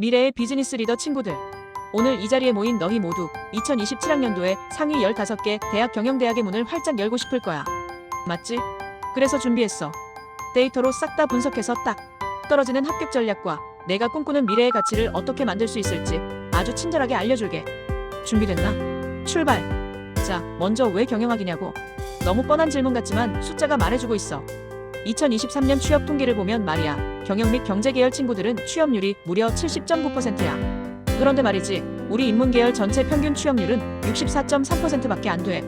미래의 비즈니스 리더 친구들, 오늘 이 자리에 모인 너희 모두 2027학년도에 상위 15개 대학 경영대학의 문을 활짝 열고 싶을 거야. 맞지? 그래서 준비했어. 데이터로 싹 다 분석해서 딱 떨어지는 합격 전략과 내가 꿈꾸는 미래의 가치를 어떻게 만들 수 있을지 아주 친절하게 알려줄게. 준비됐나? 출발! 자, 먼저 왜 경영학이냐고? 너무 뻔한 질문 같지만 숫자가 말해주고 있어. 2023년 취업 통계를 보면 말이야, 경영 및 경제계열 친구들은 취업률이 무려 70.9%야. 그런데 말이지, 우리 인문계열 전체 평균 취업률은 64.3%밖에 안 돼.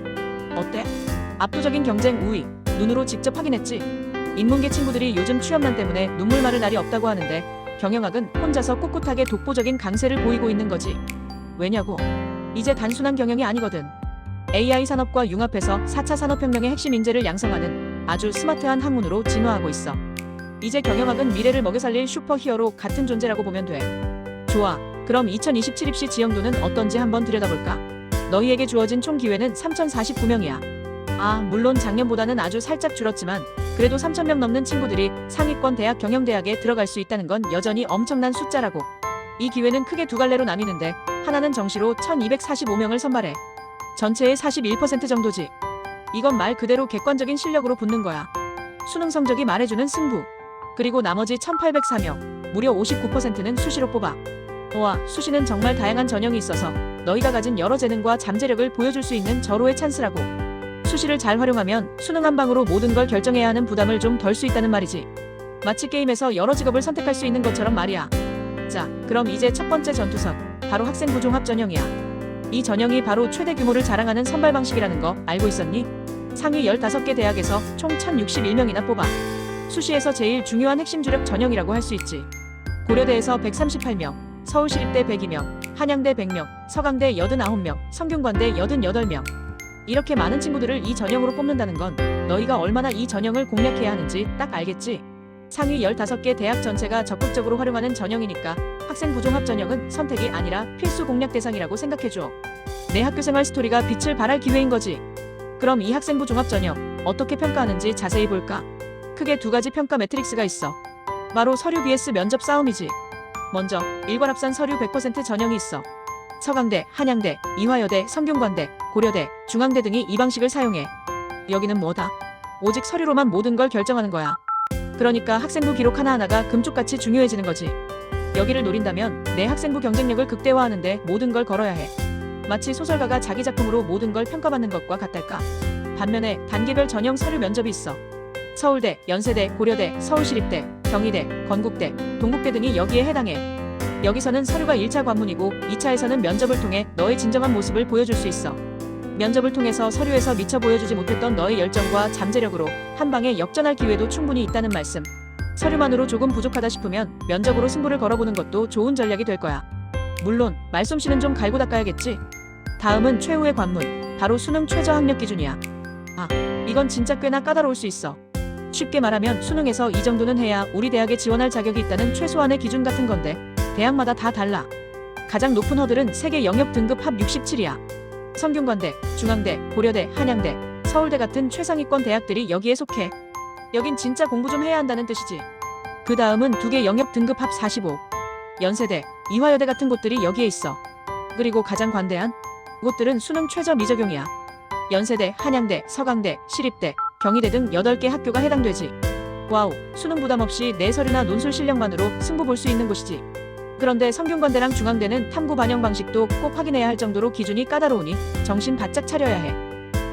어때? 압도적인 경쟁 우위, 눈으로 직접 확인했지? 인문계 친구들이 요즘 취업난 때문에 눈물 마를 날이 없다고 하는데 경영학은 혼자서 꿋꿋하게 독보적인 강세를 보이고 있는 거지. 왜냐고? 이제 단순한 경영이 아니거든. AI 산업과 융합해서 4차 산업혁명의 핵심 인재를 양성하는 아주 스마트한 학문으로 진화하고 있어. 이제 경영학은 미래를 먹여 살릴 슈퍼히어로 같은 존재라고 보면 돼. 좋아, 그럼 2027 입시 지형도는 어떤지 한번 들여다볼까? 너희에게 주어진 총 기회는 3,049명이야. 물론 작년보다는 아주 살짝 줄었지만 그래도 3,000명 넘는 친구들이 상위권 대학 경영대학에 들어갈 수 있다는 건 여전히 엄청난 숫자라고. 이 기회는 크게 두 갈래로 나뉘는데, 하나는 정시로 1,245명을 선발해. 전체의 41% 정도지. 이건 말 그대로 객관적인 실력으로 붙는 거야. 수능 성적이 말해주는 승부. 그리고 나머지 1,804명, 무려 59%는 수시로 뽑아. 수시는 정말 다양한 전형이 있어서 너희가 가진 여러 재능과 잠재력을 보여줄 수 있는 절호의 찬스라고. 수시를 잘 활용하면 수능 한 방으로 모든 걸 결정해야 하는 부담을 좀 덜 수 있다는 말이지. 마치 게임에서 여러 직업을 선택할 수 있는 것처럼 말이야. 자, 그럼 이제 첫 번째 전투선, 바로 학생부 종합 전형이야. 이 전형이 바로 최대 규모를 자랑하는 선발 방식이라는 거 알고 있었니? 상위 15개 대학에서 총 1,061명이나 뽑아. 수시에서 제일 중요한 핵심 주력 전형이라고 할 수 있지. 고려대에서 138명, 서울시립대 102명, 한양대 100명, 서강대 89명, 성균관대 88명. 이렇게 많은 친구들을 이 전형으로 뽑는다는 건 너희가 얼마나 이 전형을 공략해야 하는지 딱 알겠지? 상위 15개 대학 전체가 적극적으로 활용하는 전형이니까 학생부 종합 전형은 선택이 아니라 필수 공략 대상이라고 생각해줘. 내 학교생활 스토리가 빛을 발할 기회인 거지. 그럼 이 학생부 종합 전형 어떻게 평가하는지 자세히 볼까? 크게 두 가지 평가 매트릭스가 있어. 바로 서류 vs 면접 싸움이지. 먼저 일괄합산 서류 100% 전형이 있어. 서강대, 한양대, 이화여대, 성균관대, 고려대, 중앙대 등이 이 방식을 사용해. 여기는 뭐다? 오직 서류로만 모든 걸 결정하는 거야. 그러니까 학생부 기록 하나하나가 금쪽같이 중요해지는 거지. 여기를 노린다면 내 학생부 경쟁력을 극대화하는데 모든 걸 걸어야 해. 마치 소설가가 자기 작품으로 모든 걸 평가받는 것과 같달까. 반면에 단계별 전형 서류 면접이 있어. 서울대, 연세대, 고려대, 서울시립대, 경희대, 건국대, 동국대 등이 여기에 해당해. 여기서는 서류가 1차 관문이고 2차에서는 면접을 통해 너의 진정한 모습을 보여줄 수 있어. 면접을 통해서 서류에서 미처 보여주지 못했던 너의 열정과 잠재력으로 한 방에 역전할 기회도 충분히 있다는 말씀. 서류만으로 조금 부족하다 싶으면 면접으로 승부를 걸어보는 것도 좋은 전략이 될 거야. 물론 말솜씨는 좀 갈고 닦아야겠지. 다음은 최후의 관문, 바로 수능 최저 학력 기준이야. 이건 진짜 꽤나 까다로울 수 있어. 쉽게 말하면 수능에서 이 정도는 해야 우리 대학에 지원할 자격이 있다는 최소한의 기준 같은 건데 대학마다 다 달라. 가장 높은 허들은 세계 영역 등급 합 67이야. 성균관대, 중앙대, 고려대, 한양대, 서울대 같은 최상위권 대학들이 여기에 속해. 여긴 진짜 공부 좀 해야 한다는 뜻이지. 그 다음은 두 개 영역 등급 합 45. 연세대, 이화여대 같은 곳들이 여기에 있어. 그리고 가장 관대한 곳들은 수능 최저 미적용이야. 연세대, 한양대, 서강대, 시립대, 경희대 등 8개 학교가 해당되지. 와우, 수능 부담 없이 내 서류나 논술 실력만으로 승부 볼 수 있는 곳이지. 그런데 성균관대랑 중앙대는 탐구 반영 방식도 꼭 확인해야 할 정도로 기준이 까다로우니 정신 바짝 차려야 해.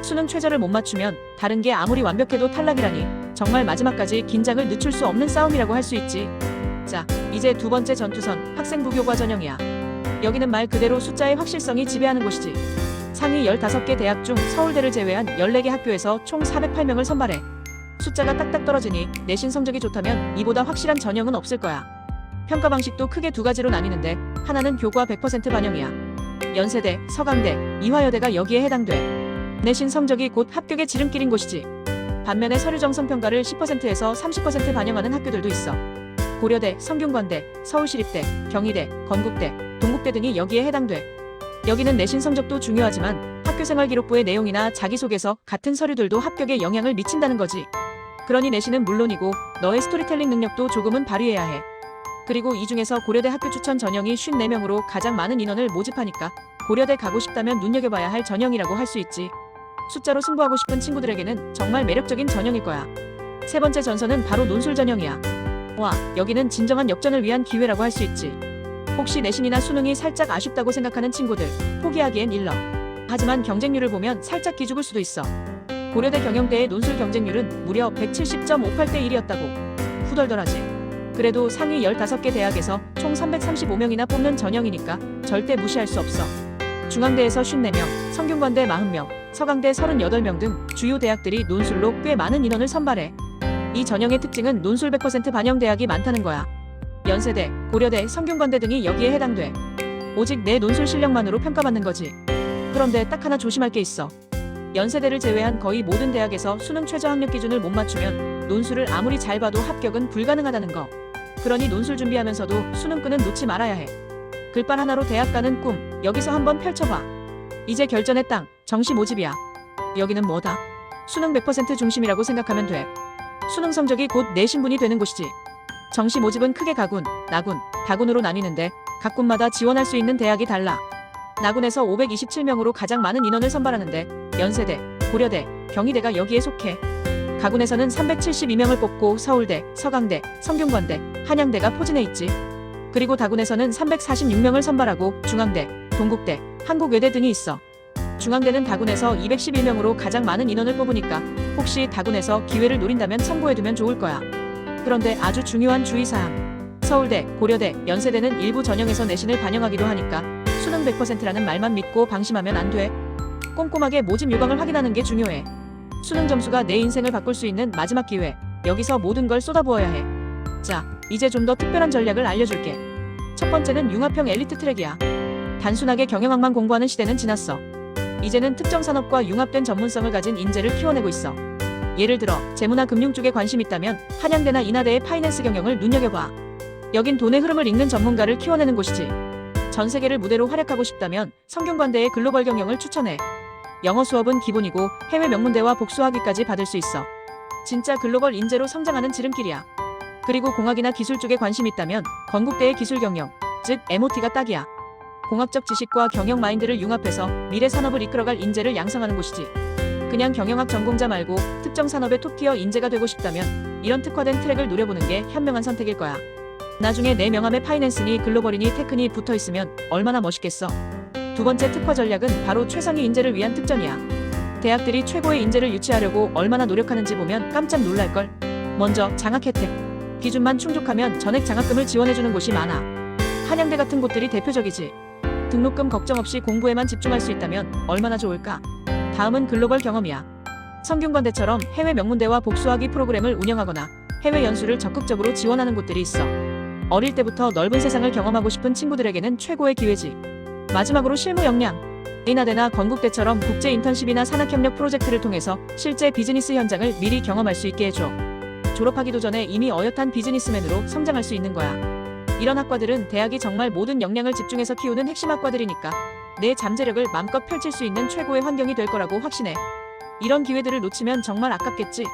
수능 최저를 못 맞추면 다른 게 아무리 완벽해도 탈락이라니 정말 마지막까지 긴장을 늦출 수 없는 싸움이라고 할 수 있지. 자, 이제 두 번째 전투선, 학생부 교과 전형이야. 여기는 말 그대로 숫자의 확실성이 지배하는 곳이지. 상위 15개 대학 중 서울대를 제외한 14개 학교에서 총 408명을 선발해. 숫자가 딱딱 떨어지니 내신 성적이 좋다면 이보다 확실한 전형은 없을 거야. 평가 방식도 크게 두 가지로 나뉘는데 하나는 교과 100% 반영이야. 연세대, 서강대, 이화여대가 여기에 해당돼. 내신 성적이 곧 합격의 지름길인 곳이지. 반면에 서류 정성 평가를 10%에서 30% 반영하는 학교들도 있어. 고려대, 성균관대, 서울시립대, 경희대, 건국대, 동국대 등이 여기에 해당돼. 여기는 내신 성적도 중요하지만 학교생활기록부의 내용이나 자기소개서 같은 서류들도 합격에 영향을 미친다는 거지. 그러니 내신은 물론이고 너의 스토리텔링 능력도 조금은 발휘해야 해. 그리고 이 중에서 고려대 학교 추천 전형이 54명으로 가장 많은 인원을 모집하니까 고려대 가고 싶다면 눈여겨봐야 할 전형이라고 할 수 있지. 숫자로 승부하고 싶은 친구들에게는 정말 매력적인 전형일 거야. 세 번째 전선은 바로 논술 전형이야. 와, 여기는 진정한 역전을 위한 기회라고 할 수 있지. 혹시 내신이나 수능이 살짝 아쉽다고 생각하는 친구들, 포기하기엔 일러. 하지만 경쟁률을 보면 살짝 기죽을 수도 있어. 고려대 경영대의 논술 경쟁률은 무려 170.58대 1이었다고. 후덜덜하지. 그래도 상위 15개 대학에서 총 335명이나 뽑는 전형이니까 절대 무시할 수 없어. 중앙대에서 54명, 성균관대 40명, 서강대 38명 등 주요 대학들이 논술로 꽤 많은 인원을 선발해. 이 전형의 특징은 논술 100% 반영 대학이 많다는 거야. 연세대, 고려대, 성균관대 등이 여기에 해당돼. 오직 내 논술 실력만으로 평가받는 거지. 그런데 딱 하나 조심할 게 있어. 연세대를 제외한 거의 모든 대학에서 수능 최저 학력 기준을 못 맞추면 논술을 아무리 잘 봐도 합격은 불가능하다는 거. 그러니 논술 준비하면서도 수능권은 놓지 말아야 해. 글발 하나로 대학 가는 꿈, 여기서 한번 펼쳐봐. 이제 결전의 땅, 정시 모집이야. 여기는 뭐다? 수능 100% 중심이라고 생각하면 돼. 수능 성적이 곧 내 신분이 되는 곳이지. 정시 모집은 크게 가군, 나군, 다군으로 나뉘는데 각 군마다 지원할 수 있는 대학이 달라. 나군에서 527명으로 가장 많은 인원을 선발하는데 연세대, 고려대, 경희대가 여기에 속해. 가군에서는 372명을 뽑고 서울대, 서강대, 성균관대, 한양대가 포진해 있지. 그리고 다군에서는 346명을 선발하고 중앙대, 동국대, 한국외대 등이 있어. 중앙대는 다군에서 211명으로 가장 많은 인원을 뽑으니까 혹시 다군에서 기회를 노린다면 참고해두면 좋을 거야. 그런데 아주 중요한 주의사항. 서울대, 고려대, 연세대는 일부 전형에서 내신을 반영하기도 하니까 수능 100%라는 말만 믿고 방심하면 안 돼. 꼼꼼하게 모집 요강을 확인하는 게 중요해. 수능 점수가 내 인생을 바꿀 수 있는 마지막 기회. 여기서 모든 걸 쏟아부어야 해. 자, 이제 좀 더 특별한 전략을 알려줄게. 첫 번째는 융합형 엘리트 트랙이야. 단순하게 경영학만 공부하는 시대는 지났어. 이제는 특정 산업과 융합된 전문성을 가진 인재를 키워내고 있어. 예를 들어 재무나 금융 쪽에 관심 있다면 한양대나 인하대의 파이낸스 경영을 눈여겨봐. 여긴 돈의 흐름을 읽는 전문가를 키워내는 곳이지. 전 세계를 무대로 활약하고 싶다면 성균관대의 글로벌 경영을 추천해. 영어 수업은 기본이고 해외 명문대와 복수학위까지 받을 수 있어. 진짜 글로벌 인재로 성장하는 지름길이야. 그리고 공학이나 기술 쪽에 관심 있다면 건국대의 기술경영, 즉 MOT가 딱이야. 공학적 지식과 경영 마인드를 융합해서 미래 산업을 이끌어갈 인재를 양성하는 곳이지. 그냥 경영학 전공자 말고 특정 산업의 톱티어 인재가 되고 싶다면 이런 특화된 트랙을 노려보는 게 현명한 선택일 거야. 나중에 내 명함에 파이낸스니 글로벌이니 테크니 붙어있으면 얼마나 멋있겠어. 두 번째 특화 전략은 바로 최상위 인재를 위한 특전이야. 대학들이 최고의 인재를 유치하려고 얼마나 노력하는지 보면 깜짝 놀랄걸. 먼저 장학 혜택. 기준만 충족하면 전액 장학금을 지원해주는 곳이 많아. 한양대 같은 곳들이 대표적이지. 등록금 걱정 없이 공부에만 집중할 수 있다면 얼마나 좋을까. 다음은 글로벌 경험이야. 성균관대처럼 해외 명문대와 복수학위 프로그램을 운영하거나 해외 연수를 적극적으로 지원하는 곳들이 있어. 어릴 때부터 넓은 세상을 경험하고 싶은 친구들에게는 최고의 기회지. 마지막으로 실무 역량. 인하대나 건국대처럼 국제 인턴십이나 산학협력 프로젝트를 통해서 실제 비즈니스 현장을 미리 경험할 수 있게 해줘. 졸업하기도 전에 이미 어엿한 비즈니스맨으로 성장할 수 있는 거야. 이런 학과들은 대학이 정말 모든 역량을 집중해서 키우는 핵심 학과들이니까 내 잠재력을 맘껏 펼칠 수 있는 최고의 환경이 될 거라고 확신해. 이런 기회들을 놓치면 정말 아깝겠지.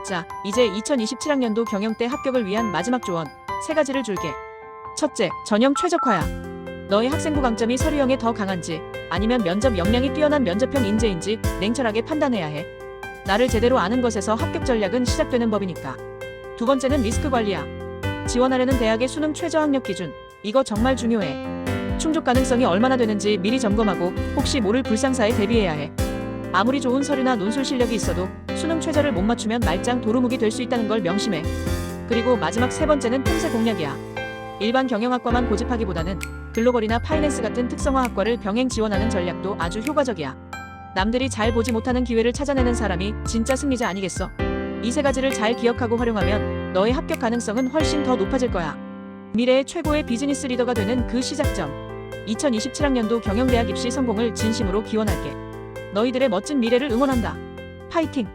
자, 이제 2027학년도 경영대 합격을 위한 마지막 조언 3가지를 줄게. 첫째, 전형 최적화야. 너의 학생부 강점이 서류형에 더 강한지 아니면 면접 역량이 뛰어난 면접형 인재인지 냉철하게 판단해야 해. 나를 제대로 아는 것에서 합격 전략은 시작되는 법이니까. 두 번째는 리스크 관리야. 지원하려는 대학의 수능 최저 학력 기준. 이거 정말 중요해. 충족 가능성이 얼마나 되는지 미리 점검하고 혹시 모를 불상사에 대비해야 해. 아무리 좋은 서류나 논술 실력이 있어도 수능 최저를 못 맞추면 말짱 도루묵이 될 수 있다는 걸 명심해. 그리고 마지막 세 번째는 틈새 공략이야. 일반 경영학과만 고집하기보다는 글로벌이나 파이낸스 같은 특성화학과를 병행 지원하는 전략도 아주 효과적이야. 남들이 잘 보지 못하는 기회를 찾아내는 사람이 진짜 승리자 아니겠어? 이 3가지를 잘 기억하고 활용하면 너의 합격 가능성은 훨씬 더 높아질 거야. 미래의 최고의 비즈니스 리더가 되는 그 시작점. 2027학년도 경영대학 입시 성공을 진심으로 기원할게. 너희들의 멋진 미래를 응원한다. 파이팅!